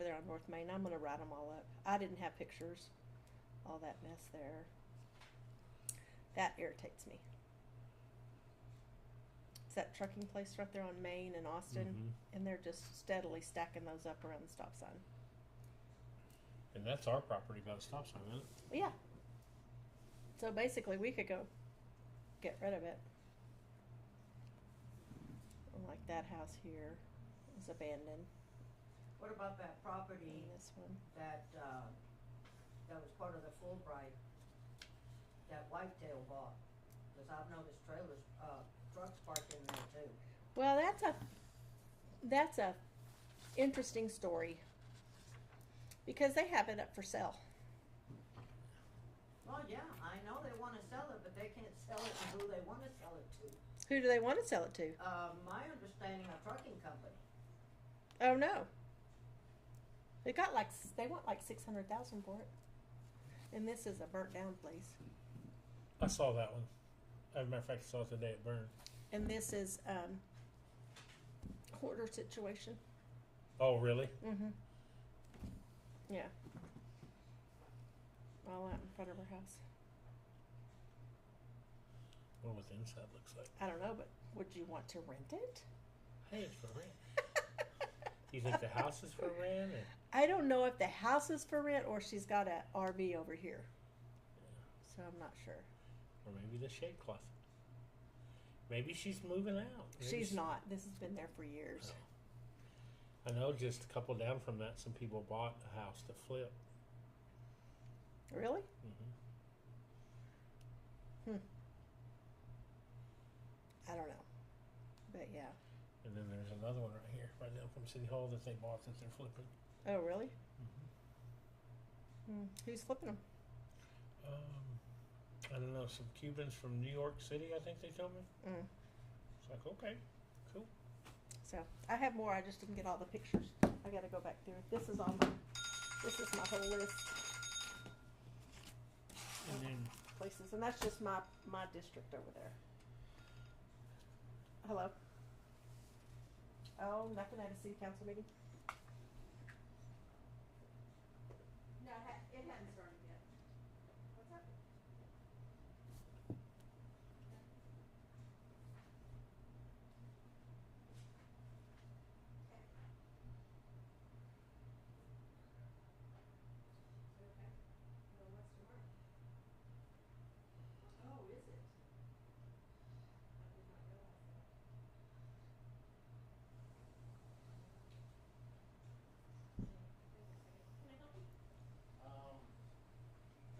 over there on North Main. I'm gonna write them all up. I didn't have pictures. All that mess there. That irritates me. It's that trucking place right there on Main and Austin, Mm-hmm. and they're just steadily stacking those up around the stop sign. And that's our property by the stop sign, isn't it? Yeah. So basically, we could go get rid of it. Like that house here is abandoned. What about that And property this one. that, that was part of the Fulbright that Whitetail bought? Cause I've noticed trailers, trucks parked in there too. Well, that's a interesting story because they have it up for sale. Well, yeah, I know they wanna sell it, but they can't sell it to who they wanna sell it to. Who do they want to sell it to? My understanding, a trucking company. Oh no. They want like 600,000 for it, and this is a burnt down place. I saw that one. As a matter of fact, I saw it the day it burned. And this is hoarder situation. Oh, really? Mm-hmm. Yeah. All out in front of her house. I wonder what the inside looks like. I don't know, but would you want to rent it? Hey, it's for rent. Do you think the house is for rent? Or? I don't know if the house is for rent or she's got a RV over here. So I'm not sure. Or maybe the shade cloth. Maybe she's moving out. Maybe She's not. This has been there for years. I know just a couple down from that, some people bought a house to flip. Really? Mm-hmm. I don't know. But yeah. And then there's another one right here, right down from City Hall that they bought that they're flipping. Oh, really? Mm-hmm. Who's flipping them? I don't know, some Cubans from New York City, I think they told me. It's like, okay, cool. So I have more. I just didn't get all the pictures. I got to go back through. This is my whole list And then places, and that's just my district over there. Hello. Oh, nothing at a city council meeting. No, it hadn't started yet. What's up? Oh, is it? I did not realize that. Can I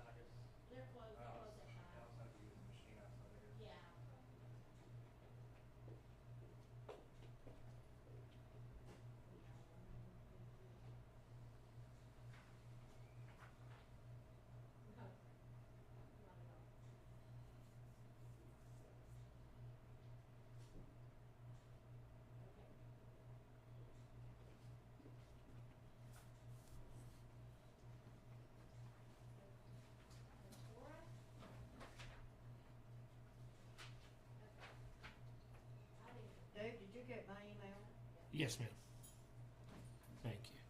help you? They're closed. They close at 5. Yeah. No, not at all. Okay. Laura? Dave, did you get my email? yes, ma'am. Thank you.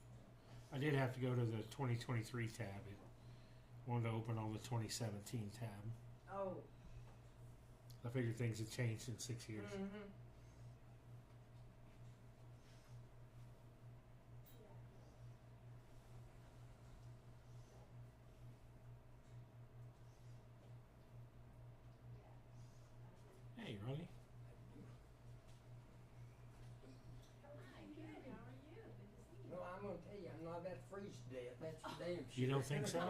I did have to go to the 2023 tab. It wanted to open on the 2017 tab. Oh. I figured things had changed in 6 years. Mm-hmm. Hey, Ronnie. Well, I'm gonna tell you, I'm not about to freeze to death, that's for damn sure. You don't think so?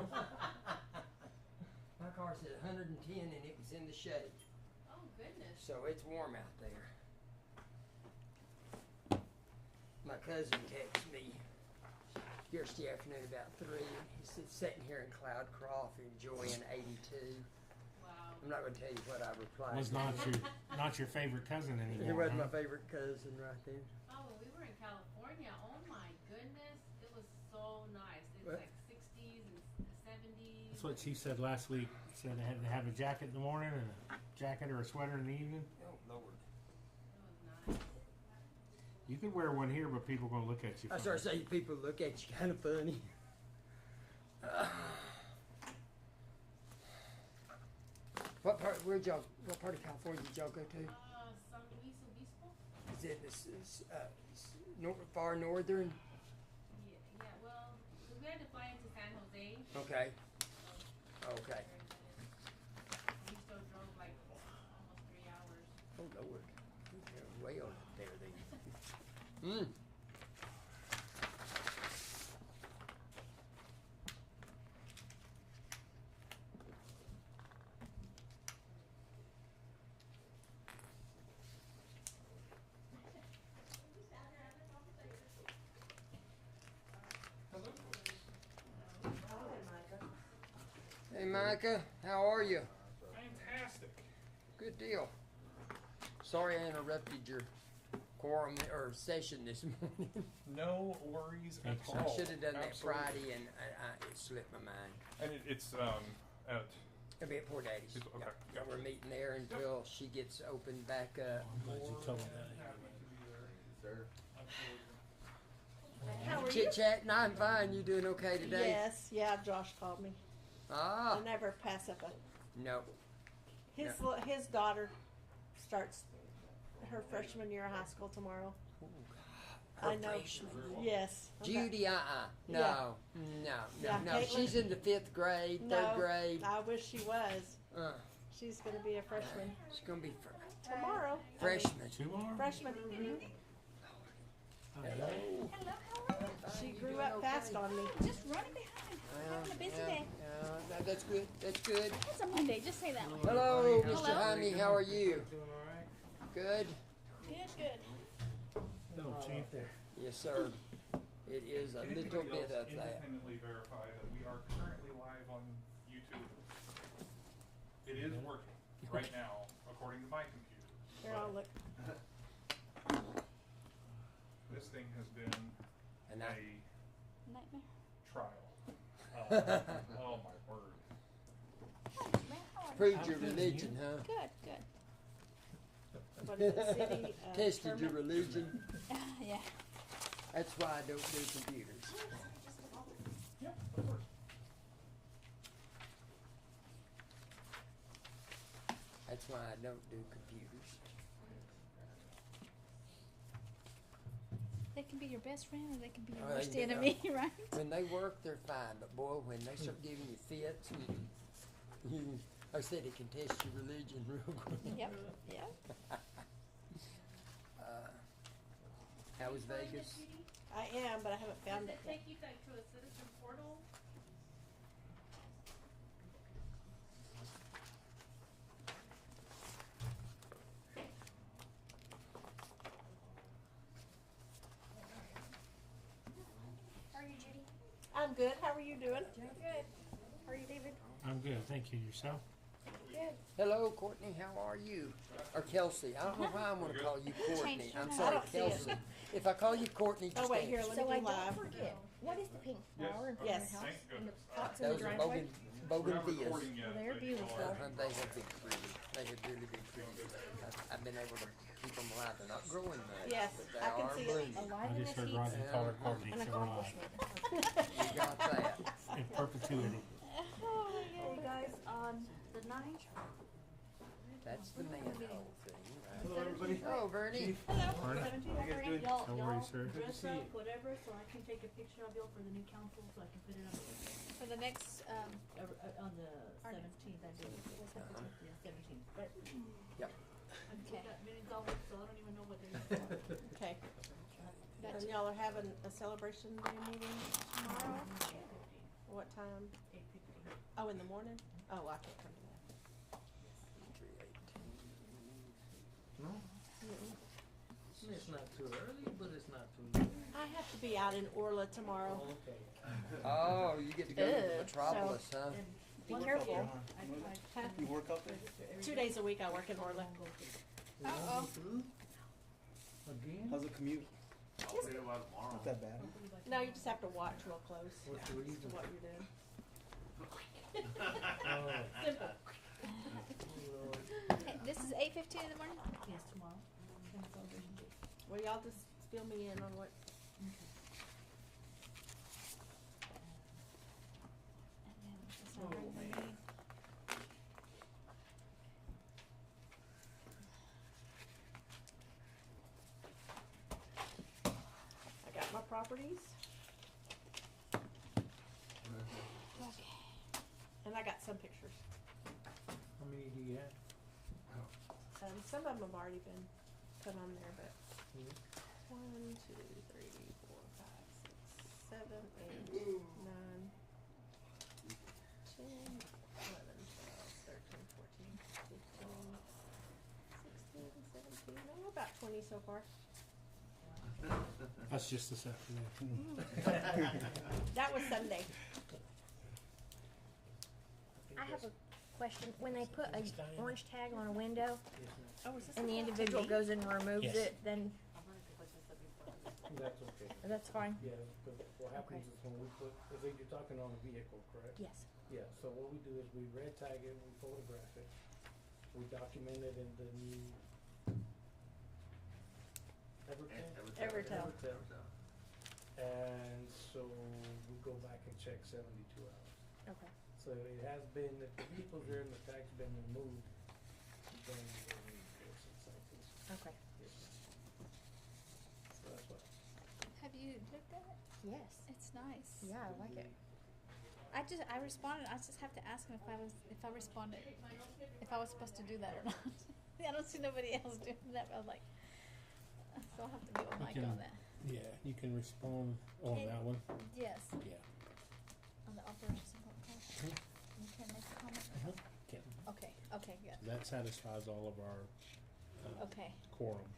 My car said 110 and it was in the shade, Oh, goodness. so it's warm out there. My cousin texted me yesterday afternoon about 3. He said, sitting here in Cloudcroft enjoying 82. Wow. I'm not gonna tell you what I replied. Was not your favorite cousin anymore? He wasn't huh? my favorite cousin right there. Oh, when we were in California, oh my goodness, it was so nice. It's What? like 60s and 70s. That's what she said last week. Said they had to have a jacket in the morning and a jacket or a sweater in the evening. Oh, Lord. It was nice. You could wear one here, but people gonna look at you. I funny. started saying people look at you kind of funny. What part of California did y'all go to? San Luis Obispo? Is it far northern? Yeah, well, we had to fly into San Jose. Okay. So Okay. we still drove like almost 3 hours. Oh Lord, you're way on there then. Hey Micah, how are you? Fantastic. Good deal. Sorry I interrupted your quorum or session this morning. No worries at Thanks, I all. should have done that Absolutely. Friday and it slipped my mind. And it's at It'll be at Poor Daddy's. It's- okay, Yeah, yeah. we're meeting there until she gets opened back up. I'm glad you told me that. How are you? Chit chat, and I'm fine. You doing okay today? Yes, yeah, Josh called me. Ah, I never pass up a, no. his daughter starts her freshman year of high school tomorrow. Her I know. freshman. Yes. I'm Judy, No, Yeah. Yeah, no. Caitlin? She's in the 5th grade, No. 3rd grade. I wish she was. She's gonna be a freshman She's gonna be tomorrow. freshman. Tomorrow? Freshman. Oh, yeah. Hello, how are you? She grew up fast on me. Just running behind. Having a busy day. No, that's good. That's good. It's a Monday, just say that one. Hello, Mr. Hello. Jaime. How are you? Doing all right? Good. Good, good. No, chief. Yes, sir. It is a Anything little bit else of that. independently verify that we are currently live on YouTube. It is working right now, according to my computer. Here, I'll look. This thing has been And a Nightmare. trial. Oh my word. Man, how are you? Proved your religion, huh? Good, good. What is it, city? Tested your permit? religion. Yeah. That's why I don't do computers. Yep, of course. That's why I don't do computers. They can be your best friend or they can be your Oh, they worst can be- enemy, right? When they work, they're fine, but boy, when they start giving you fits, I said it can test your religion real quick. Yep, yep. How was Vegas? I am, but I haven't found Does it it yet. take you like to a citizen portal? How are you, Judy? I'm good. How are you doing? Good. How are you, David? I'm good, thank you. Yourself? Good. Hello, Courtney. How are you? Or Kelsey. I don't know why I'm going to call you Courtney. Changed your I'm name. sorry, I don't see it. Kelsey. If I call you Courtney, just Oh wait, answer. here. Let So me I do don't live. forget, what is the pink flower in front Yes. of your house? Thank And the goodness. pots in the Those are driveway? We're not bougainvilleas. recording yet. Well, they're but, beautiful. They have been pretty. They have really been pretty. I've been able to keep them alive. They're not growing much, Yes, but they I can are see it. blooming. Alive I in just this heard heat. Roger call her Courtney, An so we're live. accomplishment. You got that. In perpetuity. Hey guys, on the 9th, That's the manhole thing, right? Hello, everybody. Oh, Bernie. Morning. 17th, how you doing? y'all, How are you, y'all sir? dress up, whatever, so I can take a picture of you for the new council, so I can put it on, For the next, on the Our- 17th, I believe. Yeah, 17th, but. Yep. I've got meetings all week, so I don't even know what day. Okay. Gotcha. And y'all are having a celebration day meeting tomorrow? What time? 8:15. Oh, in the morning? Oh, I can't come to that. 318. No, Mm-mm. it's not too early, but it's not too late. I have to be out in Orla tomorrow. Okay. Oh, you get to go to the Ew, metropolis, huh? And Be one careful. year, Huh? You work out there? 2 days a week I work in Orla. Uh-oh. Again? How's the commute? Not that bad. No, you just have to watch real close What's the to reason? what you're doing. Oh, Simple. Hey, this is 8:15 in the morning? Yes, tomorrow. Celebration day. Well, y'all just fill me in on what, And then this all right for me. I got my properties, Okay. and I got some pictures. How many do you have? Some of them have already been put on there, but Mhm. 1, 2, 3, 4, 5, 6, 7, 8, 9, 10, 11, 12, 13, 14, 15, 16, 17, no, about 20 so far. That's just this afternoon. That was Sunday. I have a question. When they put a orange tag on a window Oh, is this and the one to individual me? goes and removes Yes. it, then That's okay. that's fine? Yeah, because what happens is when we put, if you're talking on a vehicle, correct? Yes. Yeah, so what we do is we red tag it, we photograph it, we document it in the new Evertel. And so we go back and check 72 hours. Okay. So it has been, if the vehicle's there and the tag's been removed, then we enforce it citation. Okay. Yes, ma'am. So that's what. Have you looked at it? Yes. It's nice. Yeah, I like it. I responded. I just have to ask him if I responded, if I was supposed to do that or not. I don't see nobody else doing that. But I was like, so I'll have to be with Mike on that. Yeah, you can respond on Okay. that one. Yes, Yeah. on the operations support call. You can make a comment. Can. Okay. Okay. Good. That satisfies all of our Okay. quorum.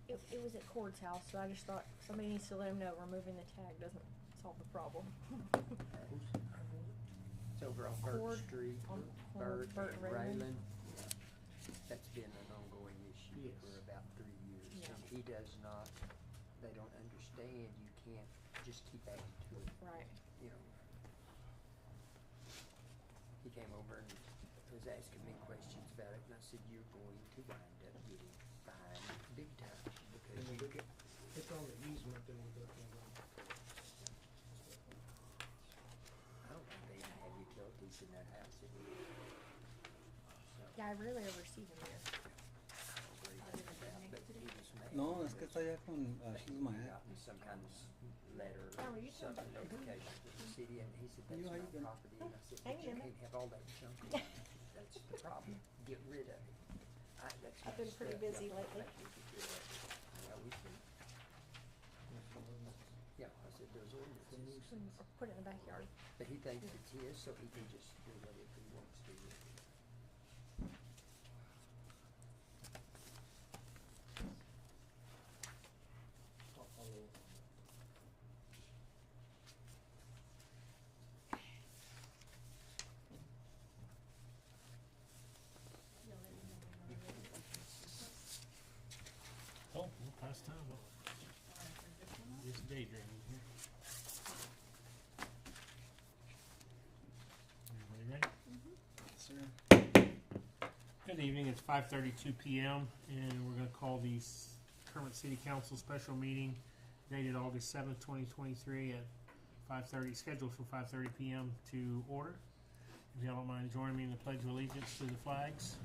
It was at Cord's house, so I just thought somebody needs to let him know removing the tag doesn't solve the problem. It's over on Cord Burt Street, on Burt Burt and and Raymond. Raylan. That's been an ongoing issue Yes. for about 3 years. Yeah. And he does not, they don't understand, you can't just keep adding to it, Right. you know. He came over and was asking me questions about it, and I said, you're going to wind up getting fined big time, because And we you look at, it's on the easement that we're looking at. I don't think they even have utilities in that house anymore. So, Yeah, I rarely ever see him there. I don't worry about that, but he was mad. No, es que está allá con That she's he my had aunt. gotten some kind of letter How or are you some doing? notification from the city, and he said, You, that's how you my been? property, and I said, but Hanging you in there. can't have all that junk around. That's the problem, get rid of it. That's I've my been pretty stuff. busy Yeah, lately. I think we could get rid of it. Yeah, we can, yeah, I said, those ordinances, Or put it in the backyard. but he thinks it's his, so he can just do whatever he wants to with it. I'll follow up on that. Oh, we're past time. Just daydreaming here. Everybody ready? Sir. Good evening, it's 5:32 p.m. and we're going to call the Kermit City Council special meeting dated August 7th, 2023 at 5:30, scheduled for 5:30 p.m. to order. If y'all don't mind joining me in the Pledge of Allegiance to the flags.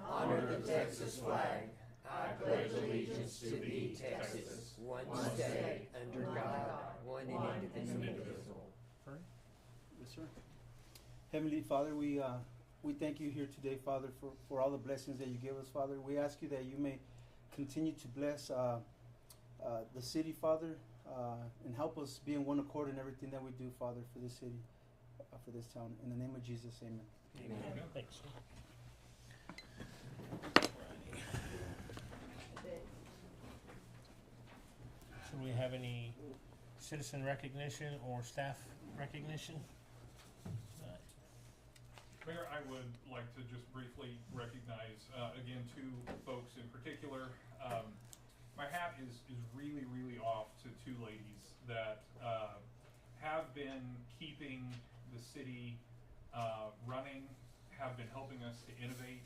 Honor the Texas flag. I pledge allegiance to thee, Texas, one state, under God, one and indivisible. Yes, sir. Heavenly Father, we thank you here today, Father, for all the blessings that you give us, Father. We ask you that you may continue to bless the city, Father, and help us be in one accord in everything that we do, Father, for this city, for this town. In the name of Jesus, amen. Amen. Thanks. Should we have any citizen recognition or staff recognition? Mayor, I would like to just briefly recognize, again, two folks in particular. My hat is really, really off to two ladies that have been keeping the city running, have been helping us to innovate,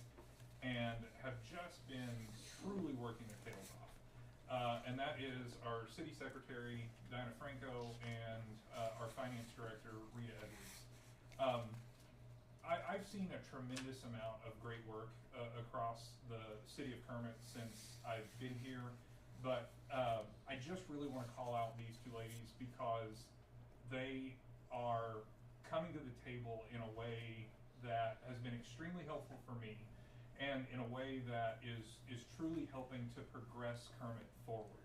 and have just been truly working their tails off. And that is our City Secretary, Diana Franco, and our Finance Director, Rita Edwards. I've seen a tremendous amount of great work across the city of Kermit since I've been here, but I just really want to call out these two ladies because they are coming to the table in a way that has been extremely helpful for me, and in a way that is truly helping to progress Kermit forward.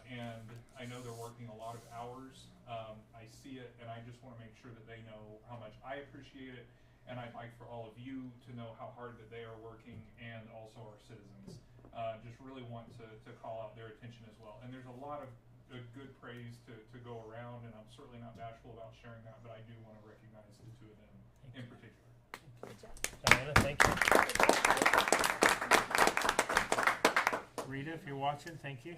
And I know they're working a lot of hours. I see it, and I just want to make sure that they know how much I appreciate it, and I'd like for all of you to know how hard that they are working, and also our citizens. Just really want to call out their attention as well. And there's a lot of good praise to go around, and I'm certainly not bashful about sharing that, but I do want to recognize the two of them in particular. Good job. Diana, thank you. Rita, if you're watching, thank you.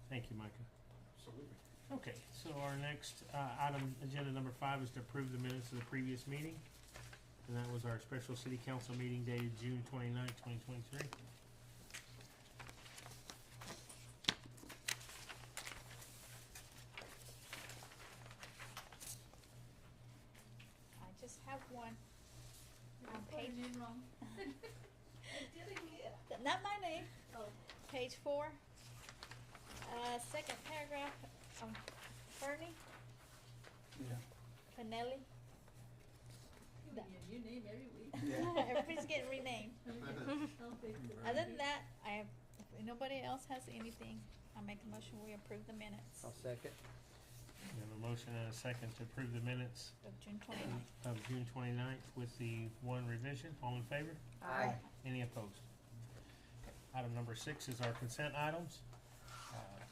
Thank you, Micah. Absolutely. Okay, so our next item, agenda number 5, is to approve the minutes of the previous meeting. And that was our special city council meeting dated June 29th, 2023. I just have one. On page. wrong. Not my name. Oh. Page 4. Second paragraph. Fernie Yeah. Pinelli. You name every week. Yeah. Everybody's getting renamed. I'll fix it. Other than that, if nobody else has anything, I'll make a motion we approve the minutes I'll second. We have a motion and a second to approve the minutes of June 29th. of June 29th with the one revision. All in favor? Aye. Any opposed? Item number 6 is our consent items.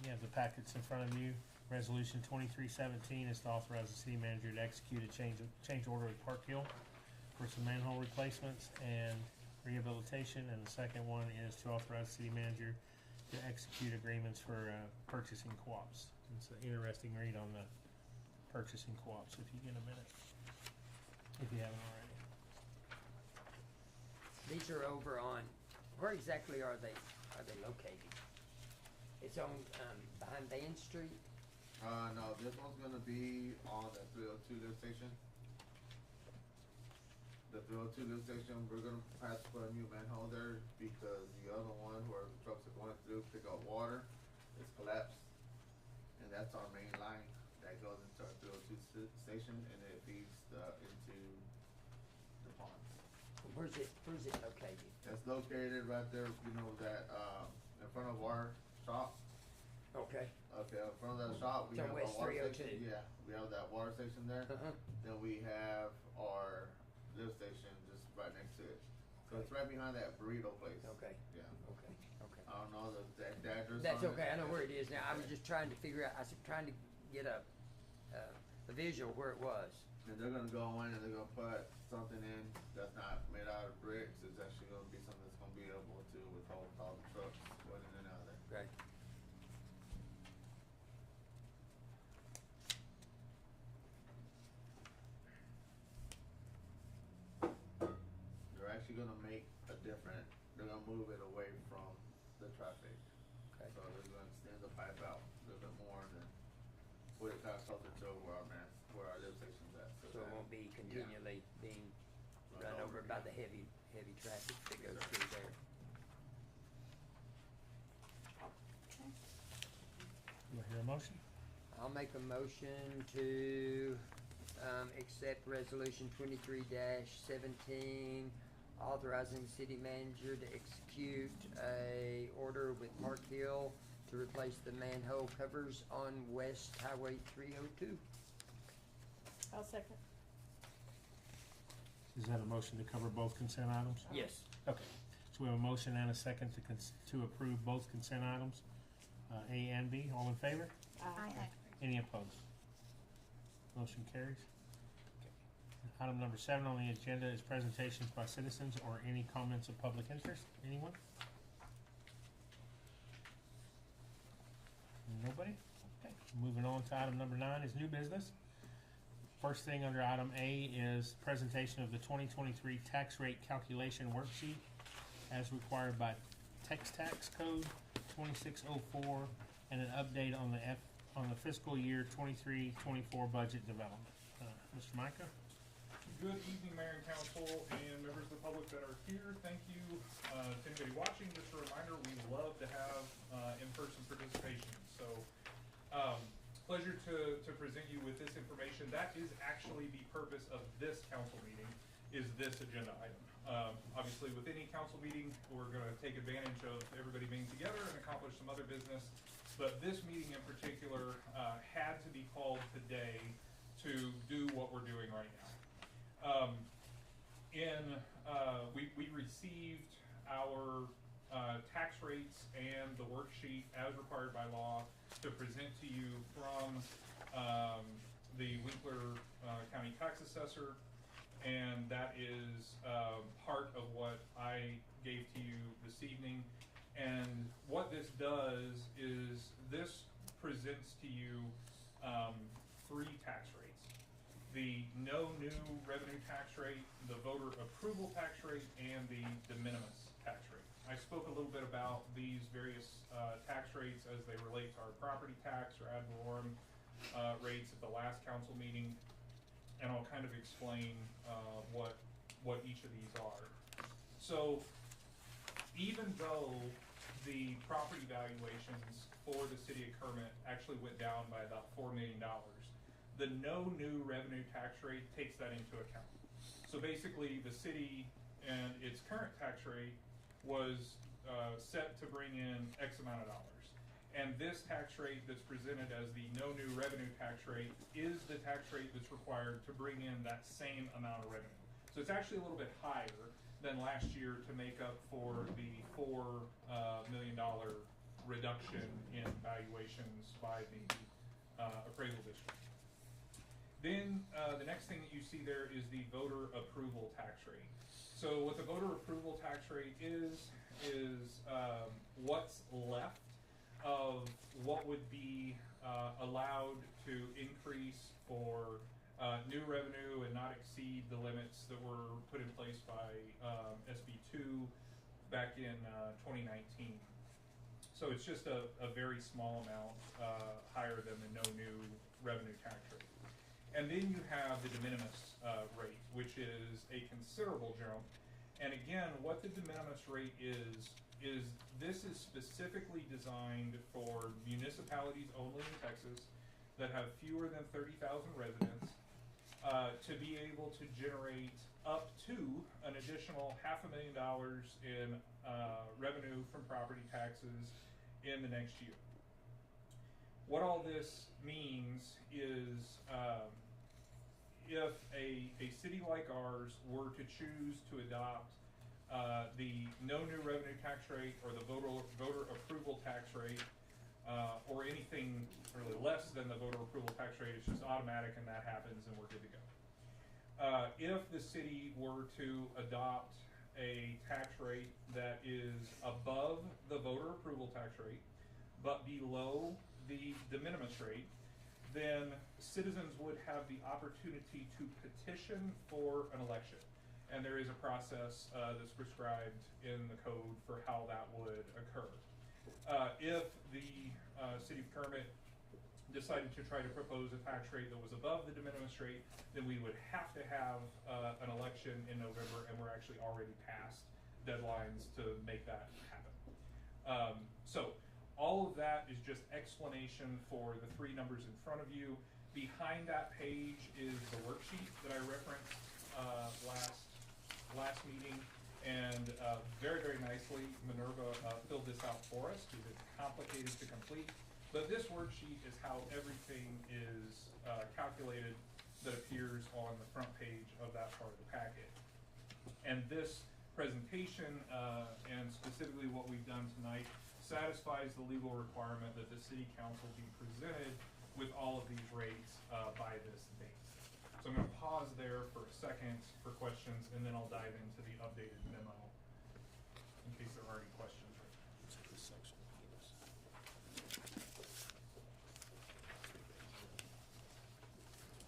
You have the packets in front of you. Resolution 2317 is to authorize the city manager to execute a change order with Park Hill for some manhole replacements and rehabilitation. And the second one is to authorize the city manager to execute agreements for purchasing co-ops. It's an interesting read on the purchasing co-ops if you get a minute, if you haven't already. These are over on, where exactly are they located? It's on, behind Van Street? No, this one's gonna be on the 302 lift station. The 302 lift station, we're gonna have to put a new manhole there because the other one where the trucks are going through, pick up water, is collapsed. And that's our main line that goes into our 302 station, and it feeds into the ponds. Where's it located? It's located right there, you know, that, in front of our shop. Okay. Okay, in front of that shop, we It's on have a West water 302. station. Yeah, we have that water station there. Uh-huh. Then we have our lift station just right next to it. So it's right behind that burrito place. Okay. Yeah. Okay. I don't know the address. That's on okay, I know it. where it is now. I was just trying to figure out, I was trying to get a visual where it was. And they're gonna go in and they're gonna put something in that's not made out of bricks. It's actually gonna be something that's gonna be able to withhold all the trucks going in and out of there. Great. They're actually gonna make a different, they're gonna move it away from the traffic. Okay. So they're gonna extend the pipe out a little bit more and then put it kind of closer to where our lift station's at. So it won't be continually being run over by the heavy traffic that goes through there. Do I hear a motion? I'll make a motion to accept resolution 23-17, authorizing the city manager to execute a order with Park Hill to replace the manhole covers on West Highway 302. I'll second. Is that a motion to cover both consent items? Yes. Okay, so we have a motion and a second to approve both consent items, A and B. All in favor? Aye. Any opposed? Motion carries. Okay. Item number 7 on the agenda is presentations by citizens or any comments of public interest. Anyone? Nobody? Okay. Moving on to item number 9 is new business. First thing under item A is presentation of the 2023 tax rate calculation worksheet as required by Text Tax Code 2604 and an update on the fiscal year 23-24 budget development. Mr. Micah? Good evening, Mayor and Council, and members of the public that are here. Thank you to anybody watching. Just a reminder, we love to have in-person participation. So, pleasure to present you with this information. That is actually the purpose of this council meeting, is this agenda item. Obviously, with any council meeting, we're going to take advantage of everybody being together and accomplish some other business. But this meeting in particular had to be called today to do what we're doing right now. We received our tax rates and the worksheet as required by law to present to you from the Winkler County Tax Assessor, and that is part of what I gave to you this evening. And what this does is this presents to you 3 tax rates. The no new revenue tax rate, the voter approval tax rate, and the de minimis tax rate. I spoke a little bit about these various tax rates as they relate to our property tax or ad valorem rates at the last council meeting, and I'll kind of explain what each of these are. So even though the property valuations for the city of Kermit actually went down by about $4 million, the no new revenue tax rate takes that into account. So basically, the city and its current tax rate was set to bring in X amount of dollars. And this tax rate that's presented as the no new revenue tax rate is the tax rate that's required to bring in that same amount of revenue. So it's actually a little bit higher than last year to make up for the $4 million reduction in valuations by the appraisal district. Then the next thing that you see there is the voter approval tax rate. So what the voter approval tax rate is what's left of what would be allowed to increase for new revenue and not exceed the limits that were put in place by SB 2 back in 2019. So it's just a very small amount higher than the no new revenue tax rate. And then you have the de minimis rate, which is a considerable jump. And again, what the de minimis rate is this is specifically designed for municipalities only in Texas that have fewer than 30,000 residents to be able to generate up to an additional $500,000 in revenue from property taxes in the next year. What all this means is if a city like ours were to choose to adopt the no new revenue tax rate or the voter approval tax rate or anything really less than the voter approval tax rate, it's just automatic and that happens and we're good to go. If the city were to adopt a tax rate that is above the voter approval tax rate but below the de minimis rate, then citizens would have the opportunity to petition for an election. And there is a process that's prescribed in the code for how that would occur. If the city of Kermit decided to try to propose a tax rate that was above the de minimis rate, then we would have to have an election in November, and we're actually already past deadlines to make that happen. So all of that is just explanation for the 3 numbers in front of you. Behind that page is the worksheet that I referenced last meeting, and very, very nicely, Minerva filled this out for us because it's complicated to complete. But this worksheet is how everything is calculated that appears on the front page of that part of the packet. And this presentation, and specifically what we've done tonight, satisfies the legal requirement that the city council be presented with all of these rates by this date. So I'm gonna pause there for a second for questions, and then I'll dive into the updated memo in case there are any questions.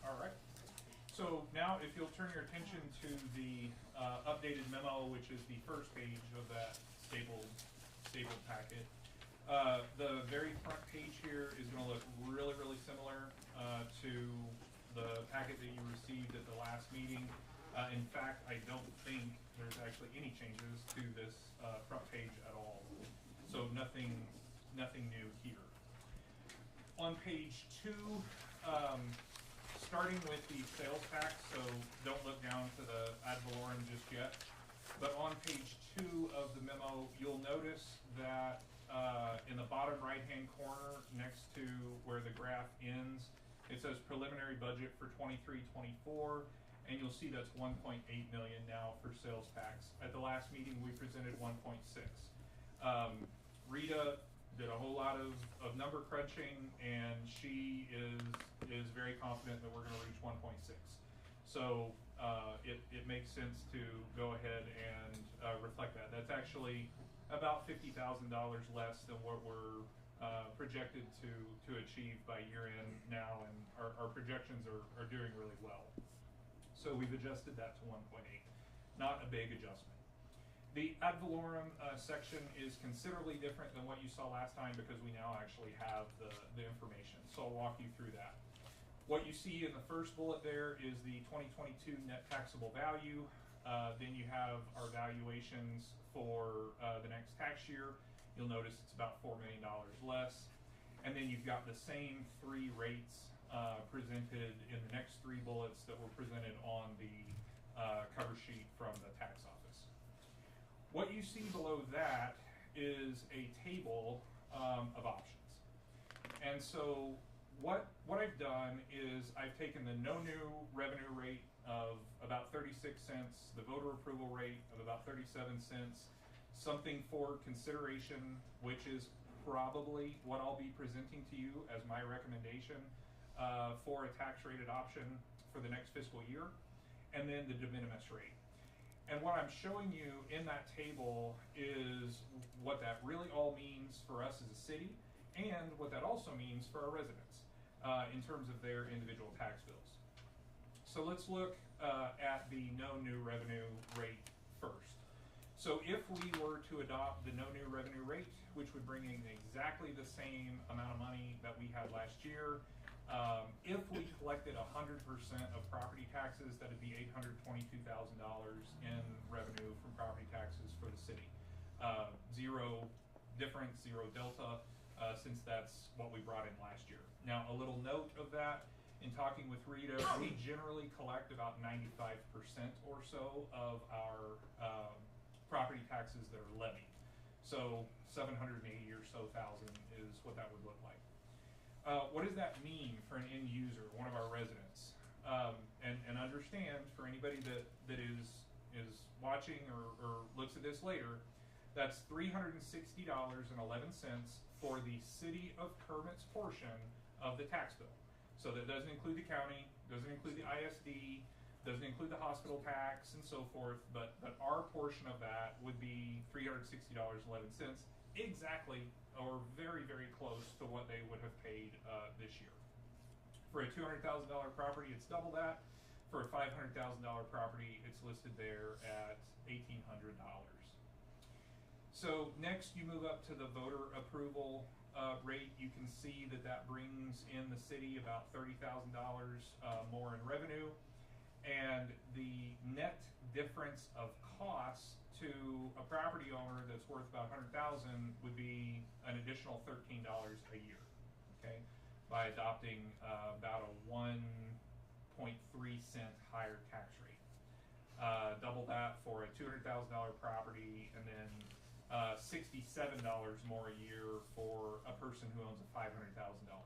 All right. So now if you'll turn your attention to the updated memo, which is the first page of that stapled packet. The very front page here is gonna look really, really similar to the packet that you received at the last meeting. In fact, I don't think there's actually any changes to this front page at all. So nothing new here. On page 2, starting with the sales tax, so don't look down to the ad valorem just yet. But on page 2 of the memo, you'll notice that in the bottom right-hand corner, next to where the graph ends, it says preliminary budget for 23-24, and you'll see that's 1.8 million now for sales tax. At the last meeting, we presented 1.6. Rita did a whole lot of number crunching, and she is very confident that we're going to reach 1.6. So it makes sense to go ahead and reflect that. That's actually about $50,000 less than what we're projected to achieve by year end now, and our projections are doing really well. So we've adjusted that to 1.8, not a big adjustment. The ad valorem section is considerably different than what you saw last time because we now actually have the information. So I'll walk you through that. What you see in the first bullet there is the 2022 net taxable value. Then you have our valuations for the next tax year. You'll notice it's about $4 million less. And then you've got the same 3 rates presented in the next 3 bullets that were presented on the cover sheet from the tax office. What you see below that is a table of options. And so what I've done is I've taken the no new revenue rate of about 36 cents, the voter approval rate of about 37 cents, something for consideration, which is probably what I'll be presenting to you as my recommendation for a tax rated option for the next fiscal year, and then the de minimis rate. And what I'm showing you in that table is what that really all means for us as a city, and what that also means for our residents in terms of their individual tax bills. So let's look at the no new revenue rate first. So if we were to adopt the no new revenue rate, which would bring in exactly the same amount of money that we had last year, if we collected 100% of property taxes, that would be $822,000 in revenue from property taxes for the city. Zero difference, zero delta, since that's what we brought in last year. Now, a little note of that, in talking with Rita, we generally collect about 95% or so of our property taxes that are levied. So 780 or so thousand is what that would look like. What does that mean for an end user, one of our residents? And understand, for anybody that is watching or looks at this later, that's $360.11 for the city of Kermit's portion of the tax bill. So that doesn't include the county, doesn't include the ISD, doesn't include the hospital tax and so forth, but our portion of that would be $360.11, exactly, or very, very close to what they would have paid this year. For a $200,000 property, it's double that. For a $500,000 property, it's listed there at $1,800. So next you move up to the voter approval rate. You can see that brings in the city about $30,000 more in revenue, and the net difference of costs to a property owner that's worth about $100,000 would be an additional $13 a year, okay, by adopting about a 1.3 cent higher tax rate. Double that for a $200,000 property, and then $67 more a year for a person who owns a $500,000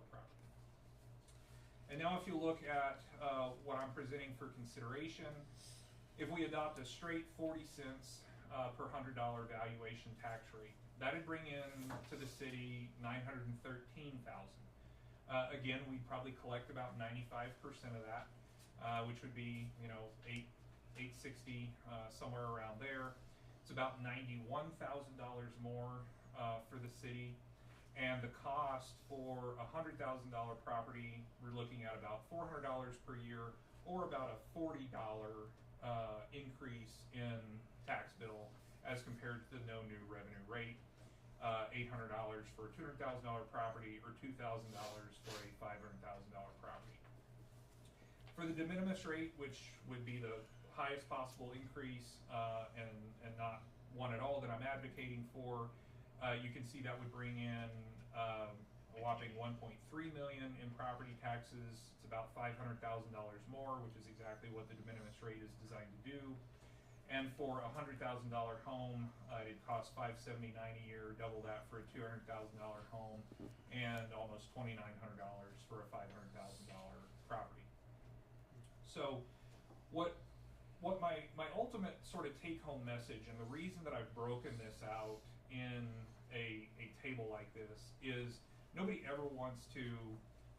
property. And now if you look at what I'm presenting for consideration, if we adopt a straight 40 cents per $100 valuation tax rate, that'd bring in to the city $913,000. Again, we'd probably collect about 95% of that. which would be, $860, somewhere around there. It's about $91,000 more for the city. And the cost for a $100,000 property, we're looking at about $400 per year, or about a $40 increase in tax bill as compared to the no new revenue rate. $800 for a $200,000 property, or $2,000 for a $500,000 property. For the de minimis rate, which would be the highest possible increase and not one at all that I'm advocating for, you can see that would bring in a whopping $1.3 million in property taxes. It's about $500,000 more, which is exactly what the de minimis rate is designed to do. And for a $100,000 home, it costs $579 a year, double that for a $200,000 home, and almost $2,900 for a $500,000 property. So, what my ultimate sort of take-home message, and the reason that I've broken this out in a table like this, is nobody ever wants to.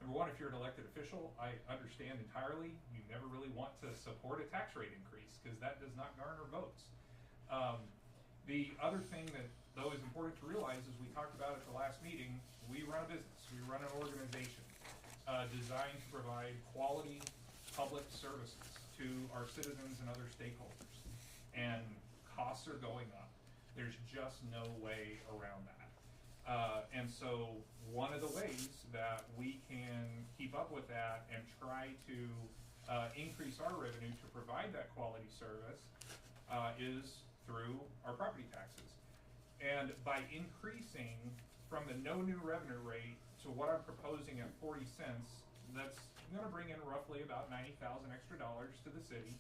Number one, if you're an elected official, I understand entirely. You never really want to support a tax rate increase because that does not garner votes. The other thing that, though, is important to realize, as we talked about at the last meeting, we run a business. We run an organization designed to provide quality public services to our citizens and other stakeholders. And costs are going up. There's just no way around that. And so one of the ways that we can keep up with that and try to increase our revenue to provide that quality service is through our property taxes. And by increasing from the no new revenue rate to what I'm proposing at 40 cents, that's going to bring in roughly about $90,000 extra dollars to the city.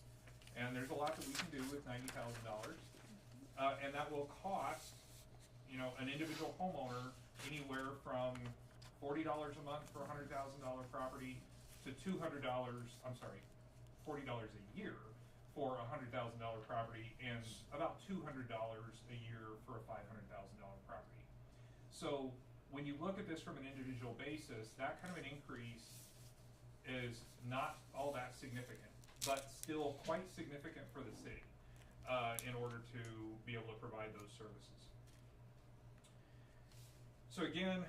And there's a lot that we can do with $90,000. And that will cost, an individual homeowner anywhere from $40 a month for a $100,000 property to $40 a year for a $100,000 property, and about $200 a year for a $500,000 property. So when you look at this from an individual basis, that kind of an increase is not all that significant, but still quite significant for the city in order to be able to provide those services. So again,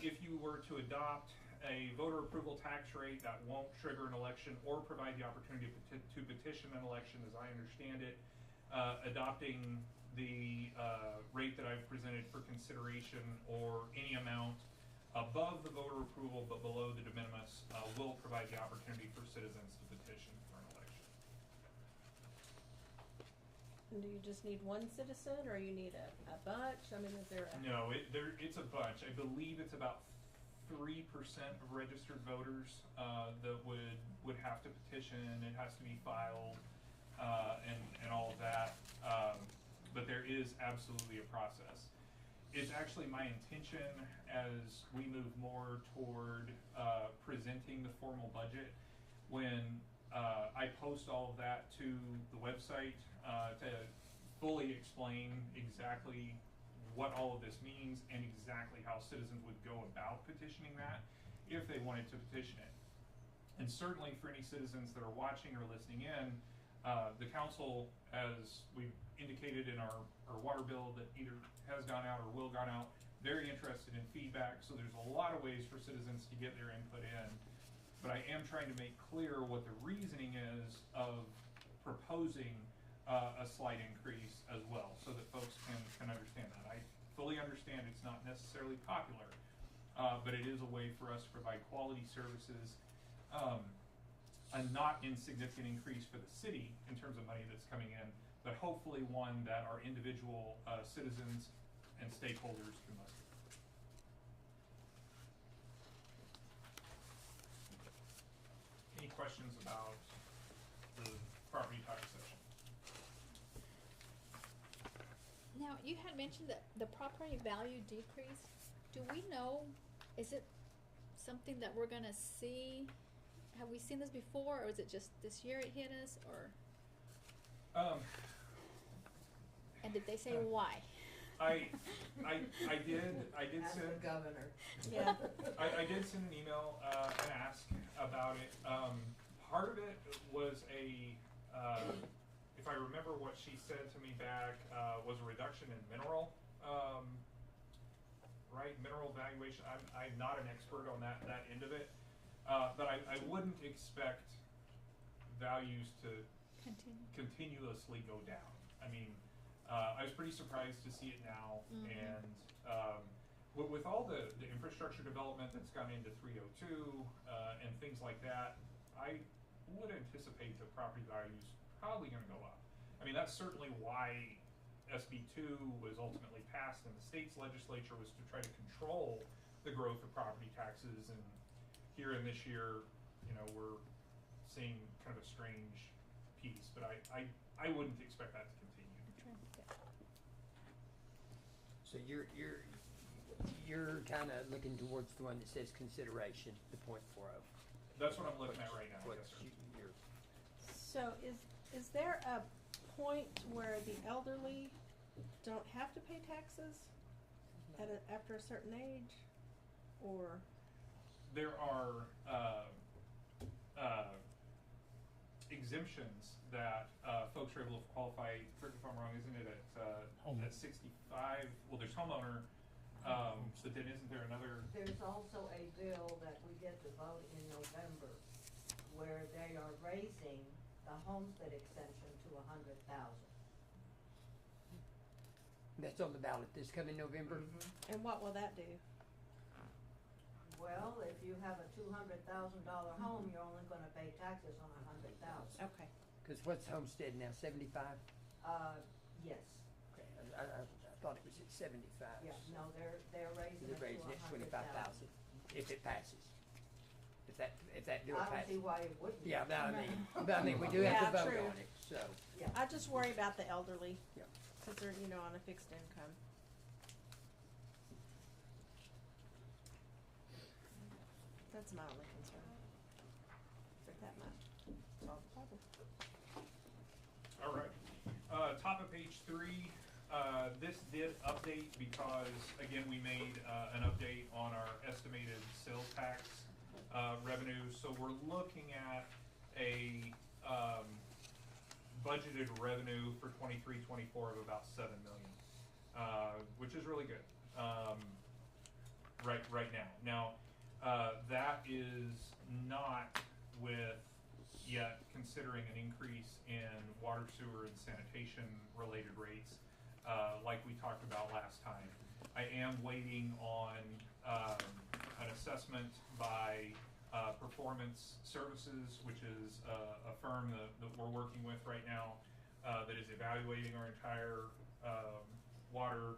if you were to adopt a voter approval tax rate that won't trigger an election or provide the opportunity to petition an election, as I understand it, adopting the rate that I've presented for consideration, or any amount above the voter approval but below the de minimis, will provide the opportunity for citizens to petition for an election. And do you just need one citizen, or you need a bunch? I mean, is there a... No, it's a bunch. I believe it's about 3% of registered voters that would have to petition. It has to be filed and all of that. But there is absolutely a process. It's actually my intention, as we move more toward presenting the formal budget, when I post all of that to the website, to fully explain exactly what all of this means and exactly how citizens would go about petitioning that if they wanted to petition it. And certainly for any citizens that are watching or listening in, the council, as we've indicated in our water bill that either has gone out or will gone out, very interested in feedback. So there's a lot of ways for citizens to get their input in. But I am trying to make clear what the reasoning is of proposing a slight increase as well, so that folks can understand that. I fully understand it's not necessarily popular, but it is a way for us to provide quality services, a not insignificant increase for the city in terms of money that's coming in, but hopefully one that our individual citizens and stakeholders can live with. Any questions about the property tax section? Now, you had mentioned that the property value decrease. Do we know, is it something that we're gonna see? Have we seen this before, or is it just this year it hit us, or? And did they say why? I did Ask send the governor. Yeah. I did send an email and ask about it. part of it was if I remember what she said to me back, was a reduction in mineral, right, mineral valuation. I'm not an expert on that end of it, but I wouldn't expect values to continuously go down. I mean, I was pretty surprised to see it now, and with all the infrastructure development that's gone into 302 and things like that, I would anticipate that property values probably going to go up. I mean, that's certainly why SB 2 was ultimately passed in the state's legislature, was to try to control the growth of property taxes. And here in this year, you know, we're seeing kind of a strange piece, but I wouldn't expect that to continue. So you're kind of looking towards the one that says consideration, the .40. That's what I'm looking at right now. What Yes, sir. you're, So is there a point where the elderly don't have to pay taxes after a certain age, or? There are exemptions that folks are able to qualify. Correct me if I'm wrong, isn't it at 65? Well, there's homeowner, but then isn't there another? There's also a bill that we get to vote in November where they are raising the homestead exemption to 100,000. that's on the ballot this coming November. And what will that do? Well, if you have a $200,000 home, you're only gonna pay taxes on 100,000. Okay. Because what's homestead now, 75? Yes, Okay, I thought it was at 75. yeah, no, they're raising it They're to raising it 100,000. 25,000 if it passes. If that bill I don't see passes. why it wouldn't. Yeah, but I mean, we do have to Yeah, vote true. on it, so. Yeah. I just worry about the elderly. Yeah. Cause they're, you know, on a fixed income. That's my only concern. That much. Solve the problem. All right. Top of page 3. This did update because, again, we made an update on our estimated sales tax revenue. So we're looking at a budgeted revenue for 23-24 of about $7 million, which is really good right now. Now, that is not with yet considering an increase in water, sewer, and sanitation related rates like we talked about last time. I am waiting on an assessment by Performance Services, which is a firm that we're working with right now that is evaluating our entire water,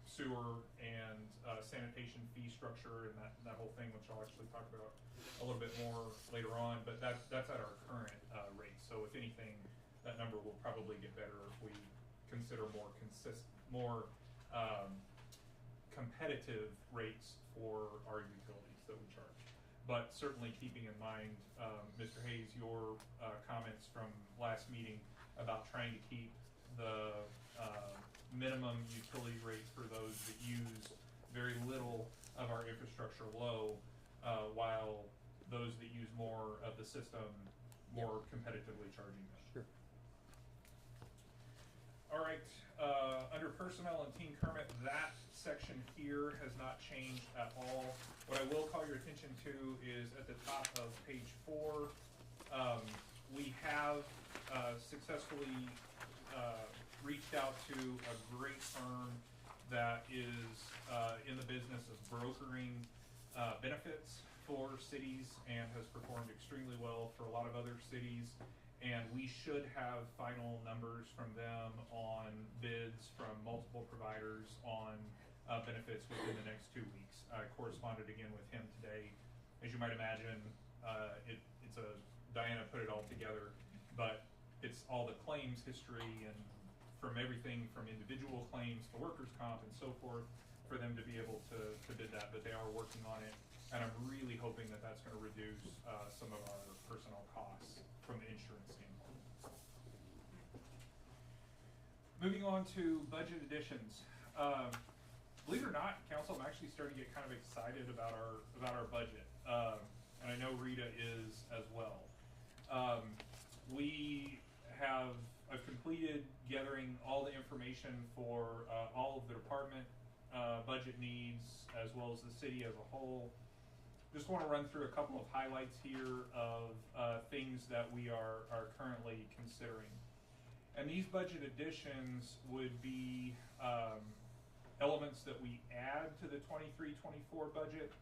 sewer, and sanitation fee structure and that whole thing, which I'll actually talk about a little bit more later on. But that's at our current rate. So if anything, that number will probably get better if we consider more competitive rates for our utilities that we charge. But certainly keeping in mind, Mr. Hayes, your comments from last meeting about trying to keep the minimum utility rates for those that use very little of our infrastructure low, while those that use more of the system more competitively charging them. Sure. All right, under personnel and Team Kermit, that section here has not changed at all. What I will call your attention to is at the top of page 4, we have successfully reached out to a great firm that is in the business of brokering benefits for cities and has performed extremely well for a lot of other cities. And we should have final numbers from them on bids from multiple providers on benefits within the next 2 weeks. I corresponded again with him today. As you might imagine, it's a Diana put it all together, but it's all the claims history and from everything from individual claims to workers' comp and so forth for them to be able to bid that. But they are working on it, and I'm really hoping that that's going to reduce some of our personnel costs from the insurance standpoint. Moving on to budget additions. Believe it or not, Council, I'm actually starting to get kind of excited about our budget, and I know Rita is as well. I've completed gathering all the information for all of the department budget needs as well as the city as a whole. Just want to run through a couple of highlights here of things that we are currently considering. And these budget additions would be elements that we add to the 23-24 budget,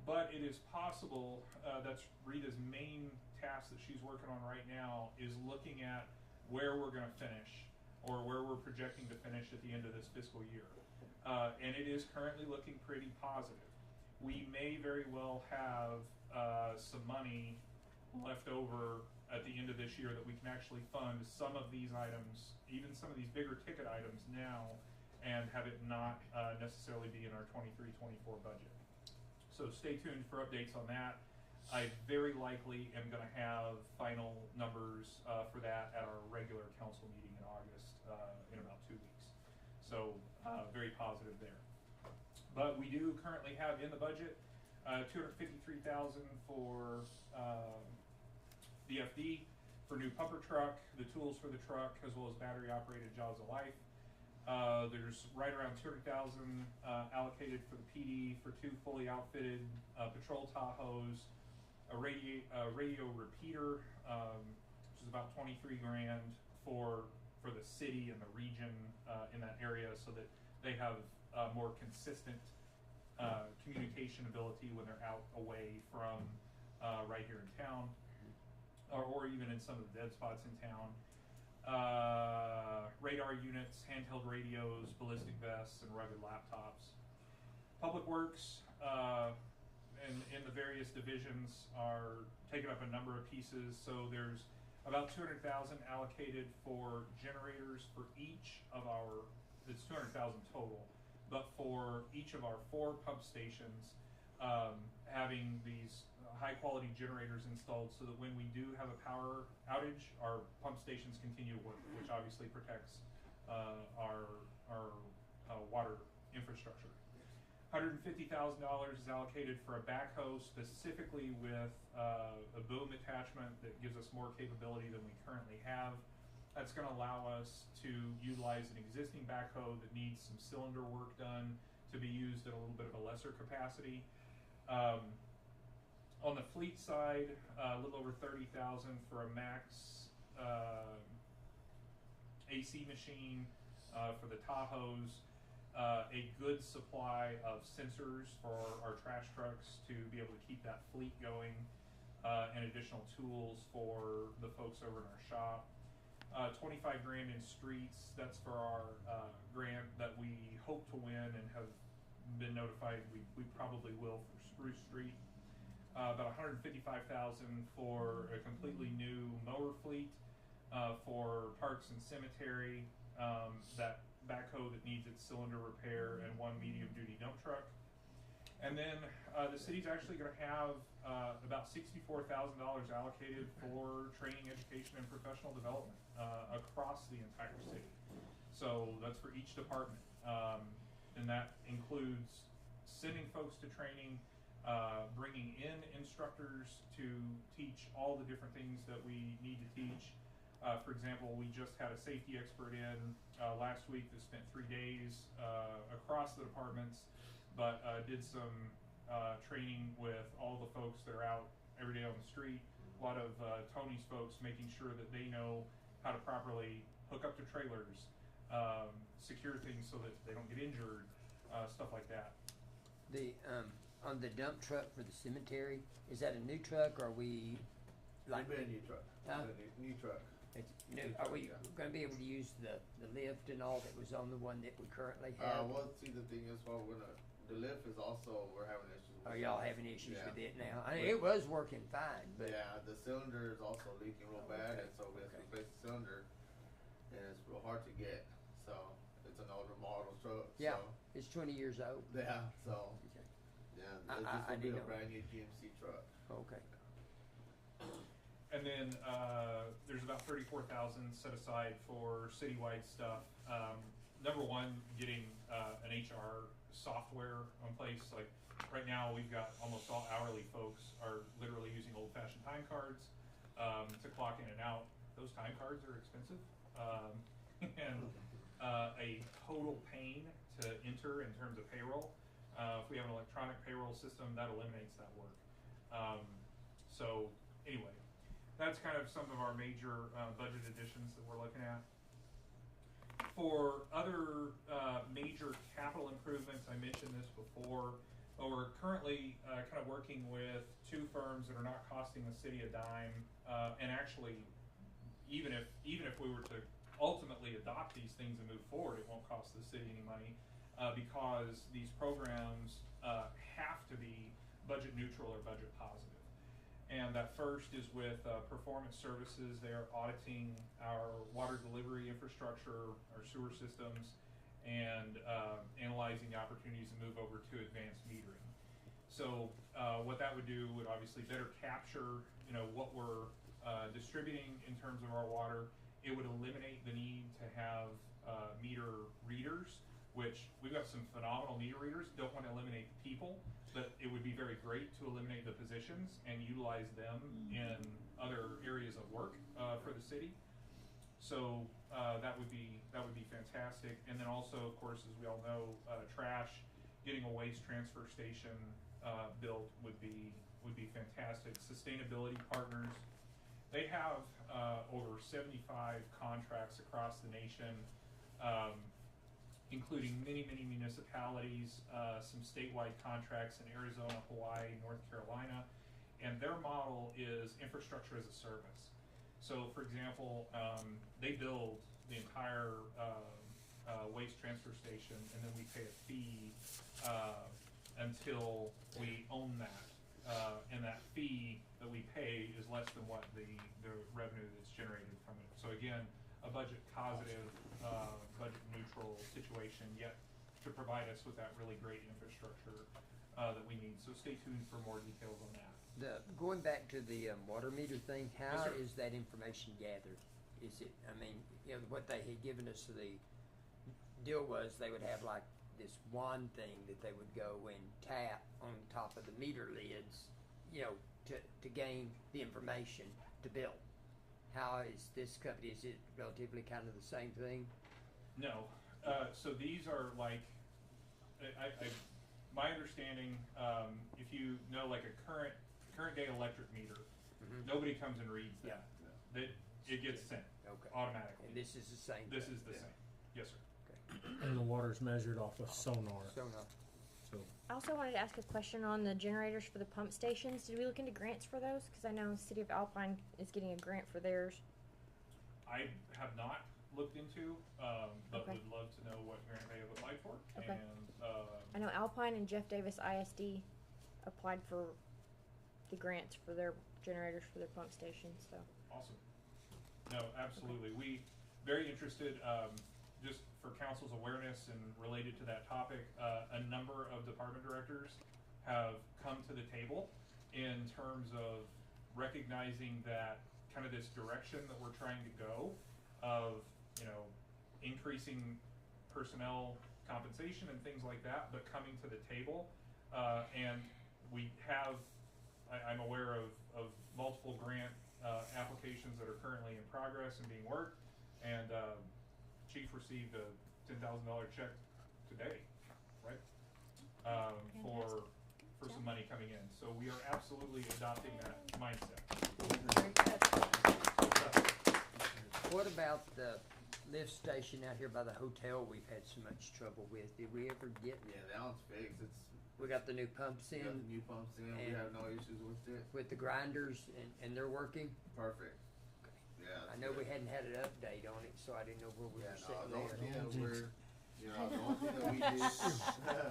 but it is possible, that's Rita's main task that she's working on right now, is looking at where we're going to finish or where we're projecting to finish at the end of this fiscal year. And it is currently looking pretty positive. We may very well have some money left over at the end of this year that we can actually fund some of these items, even some of these bigger ticket items now, and have it not necessarily be in our 23-24 budget. So stay tuned for updates on that. I very likely am going to have final numbers for that at our regular council meeting in August in about 2 weeks. So very positive there. But we do currently have in the budget $253,000 for DFD, for new pumper truck, the tools for the truck, as well as battery operated Jaws of Life. There's right around $200,000 allocated for the PD for 2 fully outfitted patrol Tahoes, a radio repeater, which is about $23,000 for the city and the region in that area, so that they have more consistent communication ability when they're out away from right here in town, or even in some of the dead spots in town. Radar units, handheld radios, ballistic vests, and rugged laptops. Public Works in the various divisions are taking up a number of pieces. So there's about $200,000 allocated for generators for each of our, it's $200,000 total, but for each of our 4 pump stations, having these high quality generators installed so that when we do have a power outage, our pump stations continue to work, which obviously protects our water infrastructure. $150,000 is allocated for a backhoe, specifically with a boom attachment that gives us more capability than we currently have. That's going to allow us to utilize an existing backhoe that needs some cylinder work done to be used at a little bit of a lesser capacity. On the fleet side, a little over $30,000 for a Max AC machine for the Tahoes, a good supply of sensors for our trash trucks to be able to keep that fleet going, and additional tools for the folks over in our shop. $25,000 in streets. That's for our grant that we hope to win and have been notified we probably will for Spruce Street. About $155,000 for a completely new mower fleet for parks and cemetery, that backhoe that needs its cylinder repair, and 1 medium-duty dump truck. And then the city's actually going to have about $64,000 allocated for training, education, and professional development across the entire city. So that's for each department, and that includes sending folks to training, bringing in instructors to teach all the different things that we need to teach. For example, we just had a safety expert in last week that spent 3 days across the departments, but did some training with all the folks that are out every day on the street. A lot of Tony's folks making sure that they know how to properly hook up to trailers, secure things so that they don't get injured, stuff like that. The on the dump truck for the cemetery, is that a new truck, or are we like? It'll be a new truck. Huh? It's a new truck. It's new. Are we going to be able to use the lift and all that was on the one that we currently have? Well, see, the thing is, well, the lift is also, we're having issues with. Are y'all having issues Yeah. with it now? I mean, it was working fine, but Yeah, the cylinder is also leaking real bad, and so we have to replace the cylinder, and it's real hard to get. So it's an older model truck. yeah, So, it's 20 years old. yeah. So Okay. yeah, I this will be didn't a know. brand new GMC truck. Okay. And then there's about $34,000 set aside for citywide stuff. Number one, getting an HR software in place. Like right now, we've got almost all hourly folks are literally using old-fashioned time cards. to clock in and out. Those time cards are expensive, and a total pain to enter in terms of payroll. If we have an electronic payroll system, that eliminates that work. So anyway, that's kind of some of our major budget additions that we're looking at. For other major capital improvements, I mentioned this before, but we're currently kind of working with two firms that are not costing the city a dime, and actually, even if we were to ultimately adopt these things and move forward, it won't cost the city any money, because these programs have to be budget neutral or budget positive. And that first is with Performance Services. They are auditing our water delivery infrastructure, our sewer systems, and analyzing the opportunities to move over to advanced metering. So what that would do would obviously better capture, what we're distributing in terms of our water. It would eliminate the need to have meter readers, which we've got some phenomenal meter readers. Don't want to eliminate the people, but it would be very great to eliminate the positions and utilize them in other areas of work for the city. So that would be fantastic. And then also, of course, as we all know, trash, getting a waste transfer station built would be fantastic. Sustainability Partners, they have over 75 contracts across the nation, including many municipalities, some statewide contracts in Arizona, Hawaii, North Carolina, and their model is infrastructure as a service. So, for example, they build the entire waste transfer station, and then we pay a fee until we own that, and that fee that we pay is less than what the revenue that's generated from it. So again, a budget positive, budget neutral situation, yet to provide us with that really great infrastructure that we need. So stay tuned for more details on that. Going back to the water meter thing, how Yes, sir. is that information gathered? Is it, what they had given us, the deal was they would have like this wand thing that they would go and tap on top of the meter lids, to gain the information to bill. How is this company, is it relatively kind of the same thing? No. So these are like, my understanding, if you know like a current day electric meter, nobody comes and reads that. It gets sent automatically. And this is the same This thing? is the same. Yes, sir. And the water's measured off of sonar. So I also wanted to ask a question on the generators for the pump stations. Did we look into grants for those? Because I know the city of Alpine is getting a grant for theirs. I have not looked into, but Okay. would love to know what grant they have applied for. Okay. And I know Alpine and Jeff Davis ISD applied for the grants for their generators for their pump stations. So awesome. No, absolutely. We very interested. Just for council's awareness and related to that topic, a number of department directors have come to the table in terms of recognizing that kind of this direction that we're trying to go of, increasing personnel compensation and things like that, but coming to the table. And we have, I'm aware of multiple grant applications that are currently in progress and being worked, and Chief received a $10,000 check today, right? For some money coming in. So we are absolutely adopting that mindset. What about the lift station out here by the hotel we've had so much trouble with? Did we ever get? Yeah, that one's fixed. We got the new pumps We in. got the new pumps in. We and have no issues with it. with the grinders, and they're working. Perfect. Yeah. I know we hadn't had an update on it, so I didn't know where we were sitting the only there. thing that we're, the only thing that we do.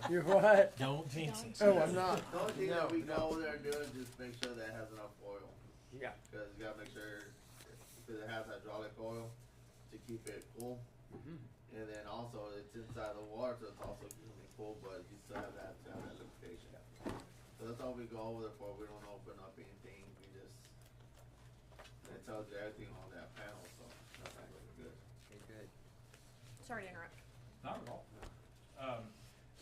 You're what? Don't jinx it. Oh, I'm not. The only thing No, that we no. go over there and do is just make sure that it has enough oil. Yeah. Because you gotta make sure, because it has hydraulic oil to keep it cool. And then also it's inside the water, so it's also keeping it cool, but you still have that lubrication. So that's all we go over there for. We don't open up anything. We just, it tells you everything on that panel, so that's really good. Okay, good. sorry to interrupt. Not at all.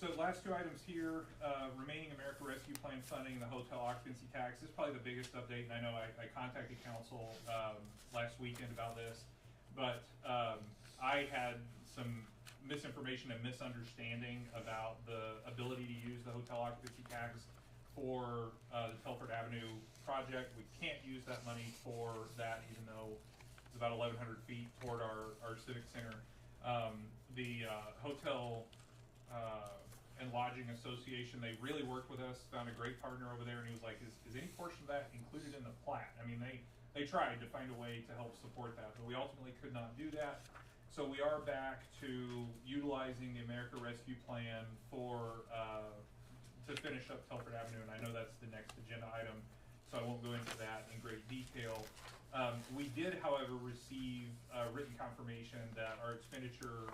So last two items here, remaining America Rescue Plan funding and the hotel occupancy tax. This is probably the biggest update, and I know I contacted council last weekend about this, but I had some misinformation and misunderstanding about the ability to use the hotel occupancy tax for the Telford Avenue project. We can't use that money for that, even though it's about 1,100 feet toward our civic center. The hotel and Lodging Association, they really worked with us, found a great partner over there, and he was like, is any portion of that included in the plat? I mean, they tried to find a way to help support that, but we ultimately could not do that. So we are back to utilizing the America Rescue Plan for, to finish up Telford Avenue, and I know that's the next agenda item, so I won't go into that in great detail. We did, however, receive written confirmation that our expenditure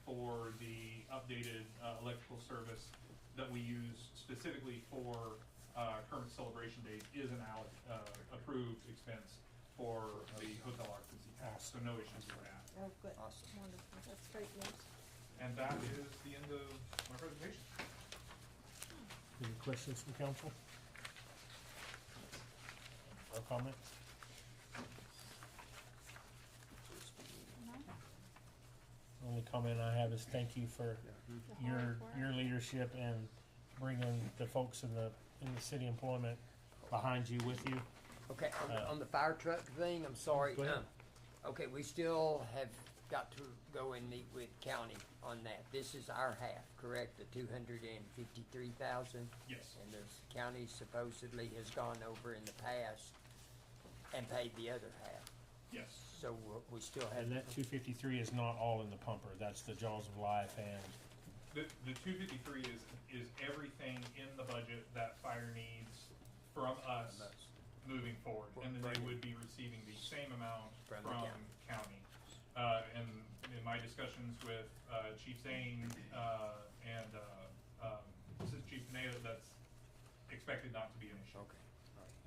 for the updated electrical service that we use specifically for Kermit's celebration days is an approved expense for the hotel occupancy tax, so no issues with that. Oh, good. Awesome. Wonderful. That's great news. And that is the end of my presentation. Any questions from council? Or comments? Only comment I have is thank you for your leadership and bringing the folks in the city employment behind you, with you. Okay, on the fire truck thing, I'm sorry. Go ahead. Okay, we still have got to go and meet with county on that. This is our half, correct? The 253,000? Yes. And the county supposedly has gone over in the past and paid the other half. Yes. So we still have. And that 253 is not all in the pumper. That's the Jaws of Life and. The 253 is everything in the budget that fire needs from us moving forward, and then they would be receiving the same amount from county. And in my discussions with Chief Zane and Assistant Chief Pineda, that's expected not to be an issue. Okay.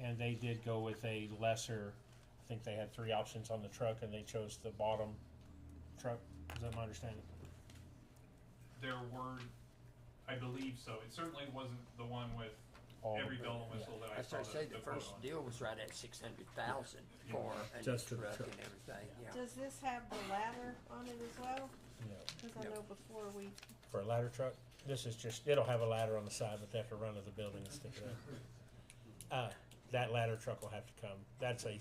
And they did go with a lesser. I think they had 3 options on the truck, and they chose the bottom truck. Is that my understanding? There were, I believe so. It certainly wasn't the one with All every of it, bell and whistle that I That's saw. what I say, the quote first on. deal was right at 600,000 for a Just for the truck truck. and everything, yeah. Does this have the ladder on it as well? No. Because I know before we, For a ladder truck, this is just, it'll have a ladder on the side, but they have to run to the building and stick it up. That ladder truck will have to come. That's a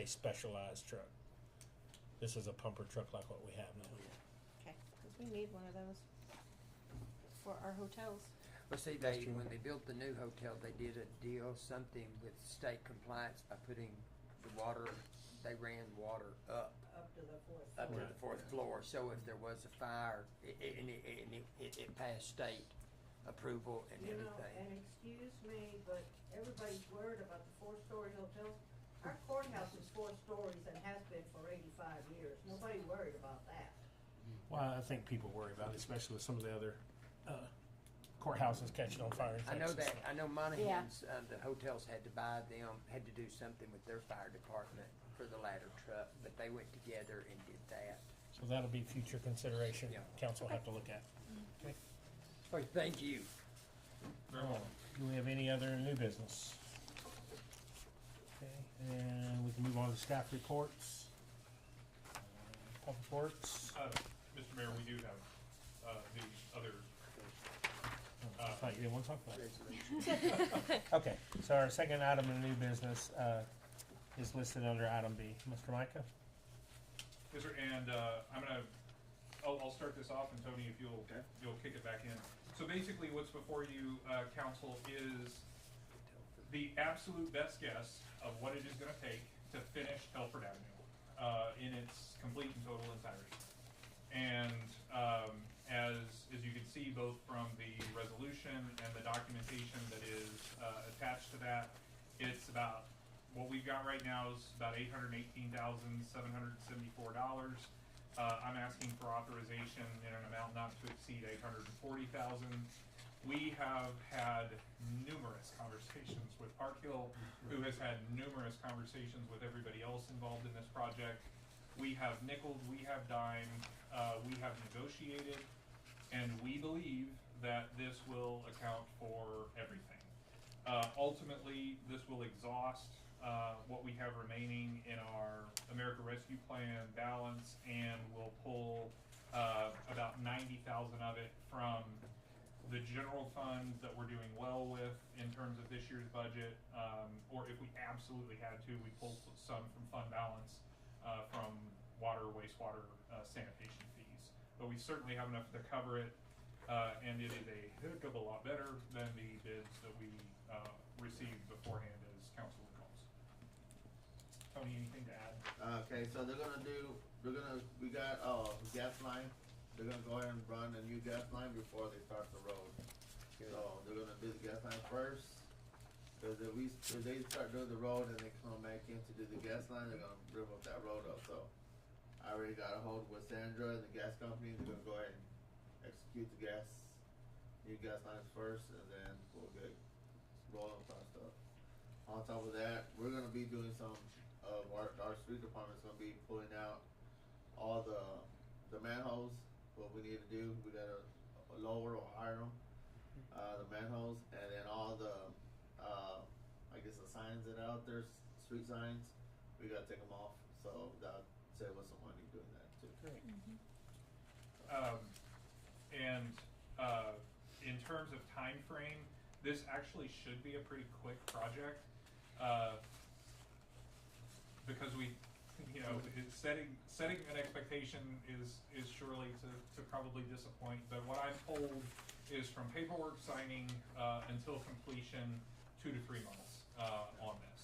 specialized truck. This is a pumper truck like what we have now. okay, because we need one of those for our hotels. Well, see, when they built the new hotel, they did a deal, something with state compliance by putting the water, they ran water up Up to the fourth to floor. the 4th floor, so if there was a fire, it passed state approval and You know, everything. and excuse me, but everybody's worried about the 4-story hotels. Our courthouse is 4 stories and has been for 85 years. Nobody worried about that. Well, I think people worry about it, especially with some of the other courthouses catching on fire in I know Texas. that, I know Monahan's, the hotels had to buy them, had to do something with their fire department for the ladder truck, but they went together and did that. So that'll be future consideration. Yeah. Council will have to look at. Okay. Oh, thank you. Very well. Do we have any other new business? Okay, and we can move on to staff reports. Public Works. Mr. Mayor, we do have the other. I thought you didn't want to talk about it. Okay, so our second item in new business is listed under item B. Mr. Micah? Yes, sir, and I'll start this off, and Tony, if you'll kick it back in. So basically, what's before you, council, is the absolute best guess of what it is gonna take to finish Telford Avenue in its complete and total entirety. And as you can see, both from the resolution and the documentation that is attached to that, it's about, what we've got right now is about $818,774. I'm asking for authorization in an amount not to exceed $840,000. We have had numerous conversations with Park Hill, who has had numerous conversations with everybody else involved in this project. We have nickeled, we have dimed, we have negotiated, and we believe that this will account for everything. Ultimately, this will exhaust what we have remaining in our America Rescue Plan balance, and we'll pull about 90,000 of it from the general fund that we're doing well with in terms of this year's budget, or if we absolutely had to, we pull some from fund balance from water, wastewater, sanitation fees. But we certainly have enough to cover it, and it is a heck of a lot better than the bids that we received beforehand, as council recalls. Tony, anything to add? Okay, so we got gas line. They're gonna go ahead and run a new gas line before they start the road. So they're gonna do the gas line first, cause if they start doing the road and they come back in to do the gas line, they're gonna rip up that road up, so. I already got a hold with Sandra and the gas company, they're gonna go ahead and execute the new gas lines first, and then we'll get rolling with our stuff. On top of that, we're gonna be doing some of our street department's gonna be pulling out all the manholes. What we need to do, we gotta lower or higher them, the manholes, and then all the, I guess the signs that are out there, street signs, we gotta take them off, so that'll save us some money doing that too. Great. In terms of time frame, this actually should be a pretty quick project, because we, setting an expectation is surely to probably disappoint. But what I'm told is from paperwork signing until completion, 2 to 3 months on this,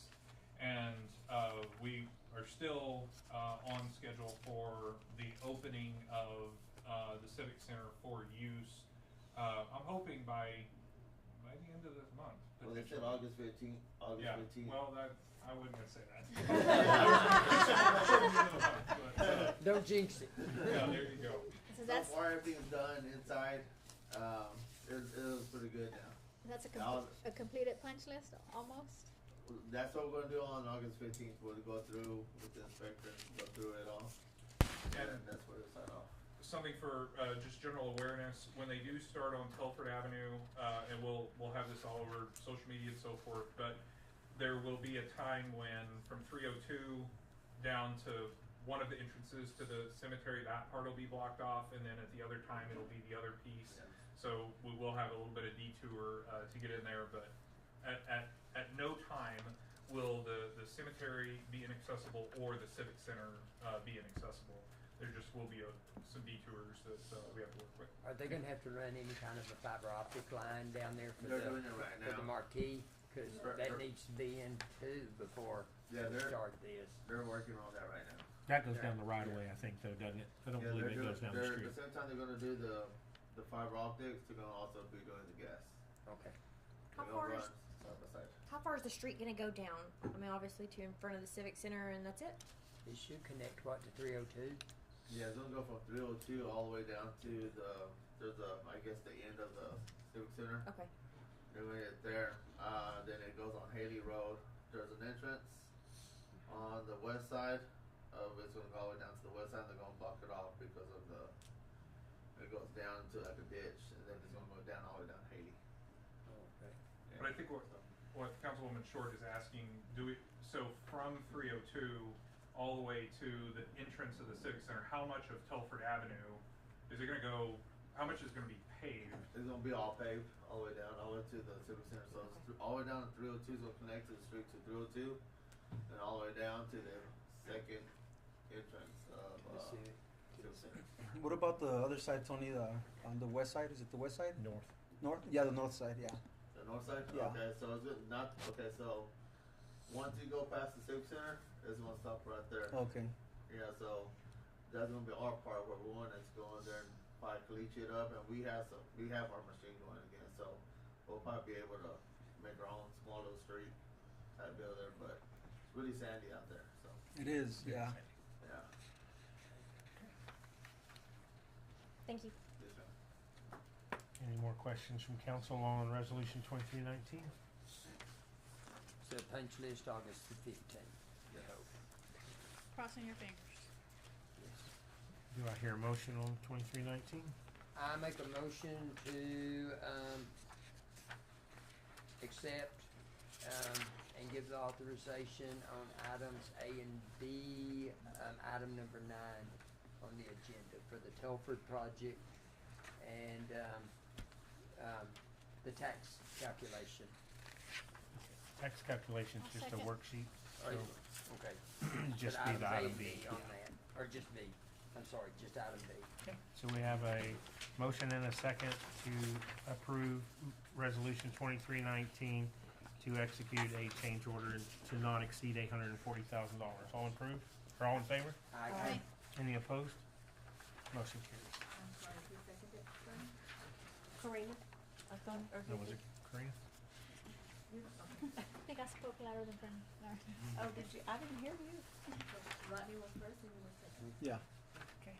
and we are still on schedule for the opening of the Civic Center for use. I'm hoping by the end of this month. Well, they said August 15th, Yeah, 15th. well, I wouldn't gonna say that. Don't jinx it. Yeah, there you go. So So that's, far, everything's done inside. It was pretty good now. that's a, Now- a completed punch list, almost? That's what we're gonna do on August 15th. We'll go through with the inspector, go through it all, And and that's where we sign off. something for just general awareness, when they do start on Telford Avenue, and we'll have this all over social media and so forth, but there will be a time when from 302 down to one of the entrances to the cemetery, that part will be blocked off, and then at the other time it'll be the other piece. So we will have a little bit of detour to get in there, but at no time will the cemetery be inaccessible or the Civic Center be inaccessible. There just will be some detours that we have to work with. Are they gonna have to run any kind of a fiber optic line down there for They're doing it right for the now. marquee? Cause They're- that needs to be in too before Yeah, we they're start this. working on that right now. That goes down the right of way, I think, though, doesn't it? I don't Yeah, believe they're it goes down the At street. the same time, they're gonna do the fiber optics. They're gonna also be doing the gas. Okay. How They're far gonna is, run side by side. how far is the street gonna go down? I mean, obviously to in front of the Civic Center and that's it? It should connect what to 302? Yeah, it's gonna go from 302 all the way down to I guess the end of the Civic Center. Okay. They're gonna get there, then it goes on Haley Road. There's an entrance on the west side of it's gonna go all the way down to the west side. They're gonna block it off because of it goes down to like a ditch, and then it's gonna go down all the way down Haley. Okay. Yeah. But I think what Councilwoman Short is asking, so from 302 all the way to the entrance of the Civic Center, how much of Telford Avenue is it gonna go, how much is gonna be paved? It's gonna be all paved all the way down, all the way to the Civic Center. So it's all the way down to 302 is gonna connect to the street to 302, and all the way down to the second entrance of The Civic. Civic Center. What about the other side, Tony? On the west side? Is it the west side? North. North? Yeah, the north side. Yeah. The north side? Yeah. Okay, so it's good. So once you go past the Civic Center, it's gonna stop right there. Okay. Yeah, so that's gonna be our part where we're going is going there and probably caliche it up, and we have our machine going again, so we'll probably be able to make our own small little street type deal there, but it's really sandy out there, so It is. Yeah. yeah. Thank you. Yes, ma'am. Any more questions from council on resolution 2319? So punch list August the 15th, we hope. Crossing your fingers. Yes. Do I hear a motion on 2319? I make a motion to, accept, and give the authorization on items A and B, item number 9 on the agenda for the Telford project and, the tax calculation. Tax calculation's I'll just a second. worksheet, Or- so Okay. just But be the items item A and B. on that, or just B. I'm sorry, just item B. Okay, so we have a motion and a second to approve resolution 2319 to execute a change order to not exceed $840,000. All approved, or all in favor? Aye. Any opposed? Motion carries. I'm sorry, who seconded it, Bernie? Karina, I thought, or No, was it Karina? I think I spoke louder than Fern. No. Oh, did you? I didn't hear you. Rodney was first and you were second. Yeah. Okay.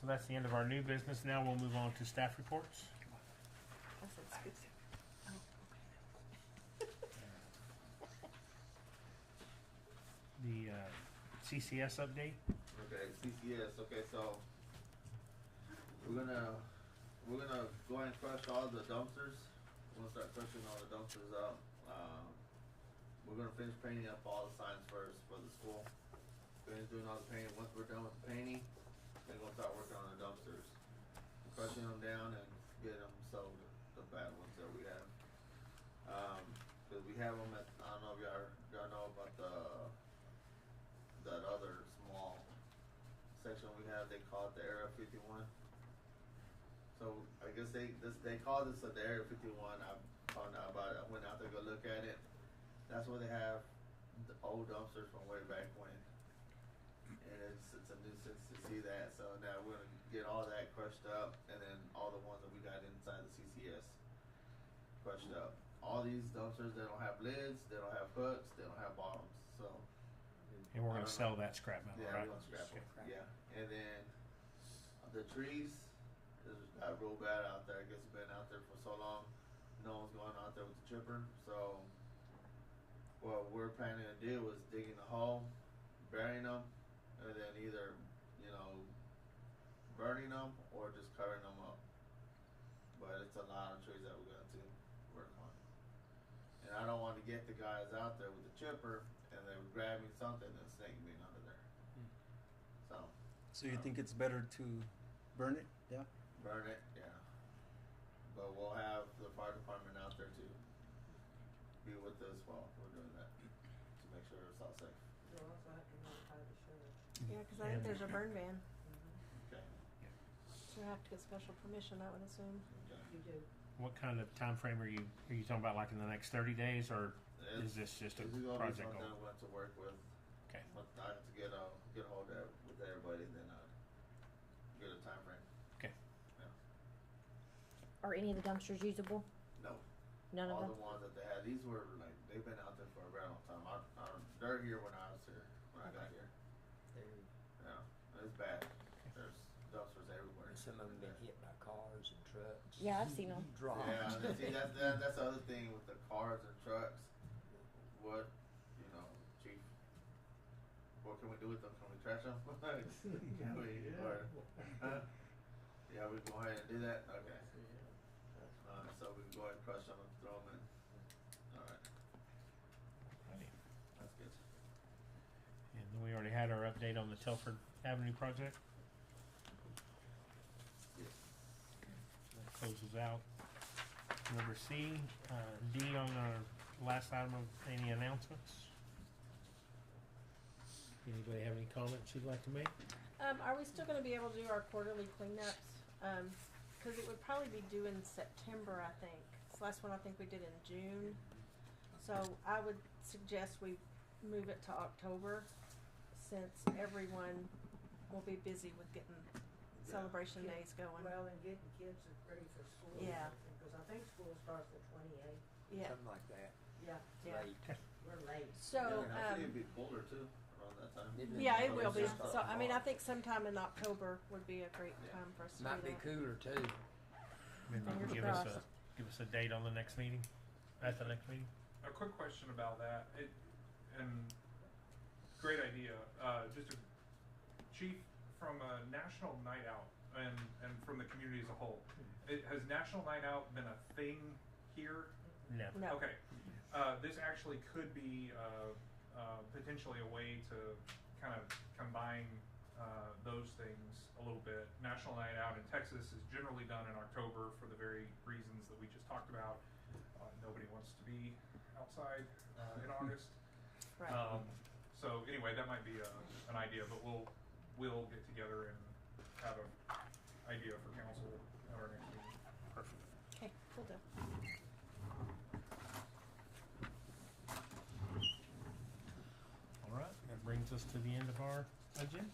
So that's the end of our new business. Now we'll move on to staff reports. I said scoop. Oh, The CCS update. Okay, CCS, okay, so we're gonna go ahead and crush all the dumpsters. We're gonna start crushing all the dumpsters up. We're gonna finish painting up all the signs first for the school. Finish doing all the painting. Once we're done with the painting, then we'll start working on the dumpsters. Crushing them down and getting them sold, the bad ones that we have. Cause we have them at, I don't know if y'all know about that other small section we have, they call it the Area 51. So I guess they call this the Area 51. I found out about it. I went out there to go look at it. That's where they have the old dumpsters from way back when. And it's a nuisance to see that. So now we're gonna get all that crushed up, and then all the ones that we got inside the CCS crushed up. All these dumpsters, they don't have lids, they don't have hooks, they don't have bottoms. So And we're I gonna don't sell know. that scrap metal, Yeah, right? we're gonna scrap them. Okay. Yeah, and then the trees, it got real bad out there. I guess it's been out there for so long. No one's going out there with the chipper. So what we're planning to do is digging a hole, burying them, and then either, burning them or just covering them up. But it's a lot of trees that we're going to work on. And I don't want to get the guys out there with the chipper and they're grabbing something and snake being under there. So you think it's better to burn it? Yeah. Burn it, yeah. But we'll have the fire department out there to be with us while we're doing that, to make sure it's all safe. You'll also have to notify the sheriff. Yeah, because I think there's a burn ban. Okay, So you have to get special permission, I would assume. okay. You do. What kind of time frame are you talking about, like in the next 30 days, or is this just a This is gonna be project something goal? I want to work with. Okay. But I have to get a hold of with everybody, then get a time frame. Okay. Are any of the dumpsters usable? No. None of All them? the ones that they had, these were like, they've been out there for a very long time. They're here when I was here, when I got here. Yeah, it's bad. There's dumpsters everywhere. Some of them been hit by cars and trucks. Yeah, I've seen them. Dropped. Yeah, and see, that's the other thing with the cars and trucks. What, chief, what can we do with them? Can we trash them? Can we, or, yeah, we can go ahead and do that? Okay. So we can go ahead and crush them and throw them in. Alright, that's good. And then we already had our update on the Telford Avenue project. Yes. That closes out number C. D on our last item of any announcements. Anybody have any comments you'd like to make? Are we still gonna be able to do our quarterly cleanups? Cause it would probably be due in September, I think. This last one I think we did in June. So I would suggest we move it to October, since everyone will be busy with getting celebration days going. Well, and getting kids ready for school. Yeah. Because I think school starts the 28th. Yeah, Something like that. Yeah, yeah. Late. we're late. So, Yeah, and I think it'd be colder too, around that time. yeah, it will be. Start So, I mean, I tomorrow. think sometime in October would be a great Yeah. time for us to Might do be that. cooler too. Maybe Fingers give crossed. us a date on the next meeting, at the next meeting. A quick question about that, and great idea, chief, from a national night out and from the community as a whole. Has National Night Out been a thing here? No. No. Okay. This actually could be potentially a way to kind of combine those things a little bit. National Night Out in Texas is generally done in October for the very reasons that we just talked about. Nobody wants to be outside in August. Right. So anyway, that might be an idea, but we'll get together and have an idea for council at our next meeting. Perfect. Okay, cool deal. All right, that brings us to the end of our agenda.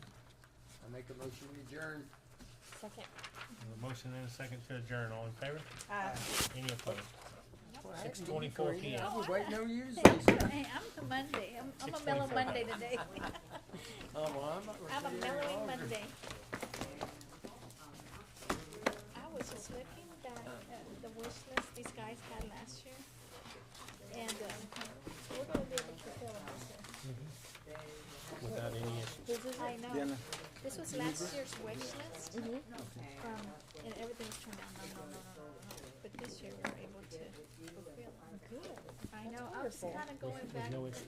I make a motion to adjourn. Second. A motion and a second to adjourn. All in favor? Any opposed? Well, 6:24 p.m. I was waiting on you to say I'm, something. hey, I'm a Monday. I'm a mellow 6:24. Monday today. Oh, well, I'm not gonna I'm a stay any mellowing longer. Monday. I was just looking back at the wish list these guys had last year, and we're gonna be able to fulfill them this year. Without any issue. I know. Diana, This was last year's wish list, and everything's turned out no. But this year we were able to fulfill them. Good. I know. I was kind of going back. No issue.